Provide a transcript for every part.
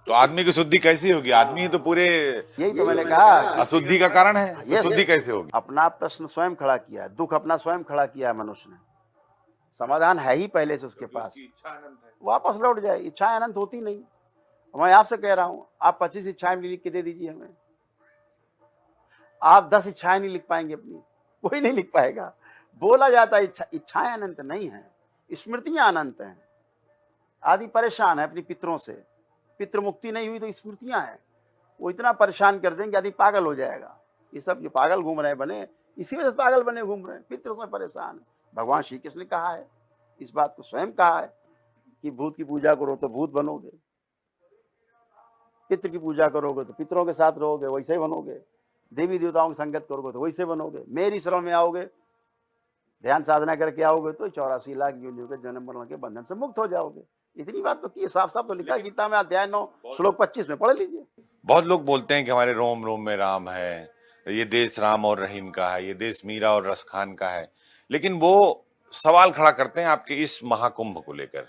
तो आदमी की शुद्धि कैसी होगी? आदमी ही तो पूरे यही तो मैंने कहा अशुद्धि का कारण है, तो यस, शुद्धि कैसे होगी? अपना प्रश्न स्वयं खड़ा किया है, दुख अपना स्वयं खड़ा किया है मनुष्य ने, समाधान है ही पहले से उसके पास, वापस लौट जाए। इच्छाएं अनंत होती नहीं। मैं आपसे कह रहा हूं, आप 25 इच्छाएं लिख के दे दीजिए हमें, आप 10 इच्छाएं नहीं लिख पाएंगे अपनी, कोई नहीं लिख पाएगा। बोला जाता है इच्छाएं अनंत नहीं है, स्मृतियां अनंत हैं। आदमी परेशान है अपनी पितरों से, पितृ मुक्ति नहीं हुई तो स्मृतियां हैं, वो इतना परेशान कर देंगे आदमी पागल हो जाएगा। ये सब जो पागल घूम रहे बने, इसी वजह से पागल बने घूम रहे हैं, पितरों से परेशान है। भगवान श्री कृष्ण ने कहा है, इस बात को स्वयं कहा है कि भूत की पूजा करो तो भूत बनोगे, पितृ की पूजा करोगे तो पितरों के साथ रहोगे, वैसे ही बनोगे, देवी देवताओं की संगत करोगे तो वैसे बनोगे, मेरी शरण में आओगे, ध्यान साधना करके आओगे तो 84 लाख योनियों के जन्म मरण के बंधन से मुक्त हो जाओगे। इतनी बात तो की, साफ साफ तो लिखा गीता में अध्याय 9 श्लोक 25 में, पढ़ लीजिए। बहुत लोग बोलते हैं कि हमारे रोम रोम में राम है, ये देश राम और रहीम का है, ये देश मीरा और रसखान का है, लेकिन वो सवाल खड़ा करते हैं आपके इस महाकुंभ को लेकर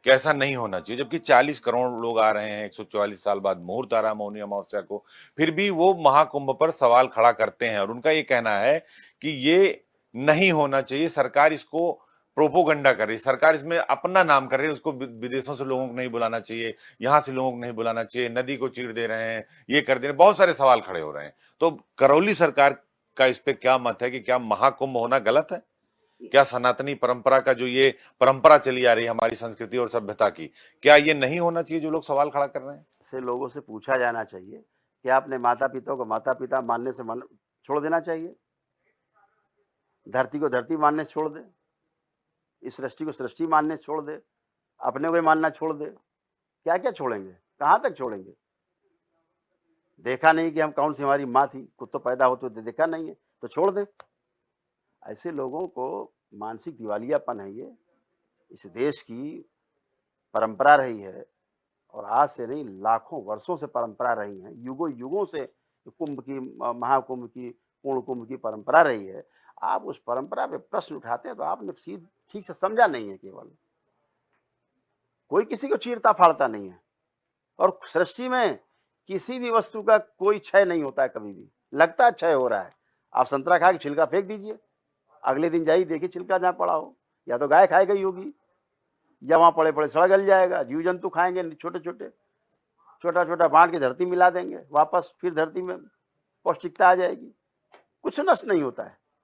कि ऐसा नहीं होना चाहिए, जबकि 40 करोड़ लोग आ रहे हैं 144 साल बाद मुहूर्त आ रहा मौनी अमावस्या को, फिर भी वो महाकुंभ पर सवाल खड़ा करते हैं और उनका ये कहना है कि ये नहीं होना चाहिए। सरकार इसको प्रोपोगंडा कर रही है, सरकार इसमें अपना नाम कर रही है, उसको विदेशों से लोगों को नहीं बुलाना चाहिए, यहां से लोगों को नहीं बुलाना चाहिए, नदी को चीर दे रहे हैं, ये कर दे रहे हैं, बहुत सारे सवाल खड़े हो रहे हैं। तो करौली सरकार का इस पे क्या मत है कि क्या महाकुंभ होना गलत है? क्या सनातनी परंपरा का जो ये परंपरा चली आ रही है हमारी संस्कृति और सभ्यता की, क्या ये नहीं होना चाहिए जो लोग सवाल खड़ा कर रहे हैं? से लोगों से पूछा जाना चाहिए कि आपने माता पिता को माता पिता मानने से छोड़ देना चाहिए, धरती को धरती मानने छोड़ दे, इस सृष्टि को सृष्टि मानने छोड़ दे, अपने को मानना छोड़ दे। क्या क्या छोड़ेंगे, कहां तक छोड़ेंगे? देखा नहीं कि हम कौन सी हमारी माँ थी, खुद तो पैदा होते तो देखा नहीं है, तो छोड़ दे। ऐसे लोगों को मानसिक दिवालियापन है ये। इस देश की परंपरा रही है, और आज से नहीं, लाखों वर्षों से परंपरा रही है, युगों युगों से कुंभ की, महाकुंभ की, पूर्ण कुंभ की परंपरा रही है। आप उस परंपरा पे प्रश्न उठाते हैं तो आपने ठीक से समझा नहीं है। केवल कोई किसी को चीरता फाड़ता नहीं है, और सृष्टि में किसी भी वस्तु का कोई क्षय नहीं होता है। कभी भी लगता है क्षय हो रहा है, आप संतरा खा के छिलका फेंक दीजिए, अगले दिन जाइए देखिए छिलका जहाँ पड़ा हो, या तो गाय खाई गई होगी, या वहाँ पड़े पड़े सड़ गल जाएगा, जीव जंतु खाएंगे, छोटे छोटे छोटा छोटा बांट के धरती मिला देंगे, वापस फिर धरती में पौष्टिकता आ जाएगी। कुछ नष्ट नहीं होता है।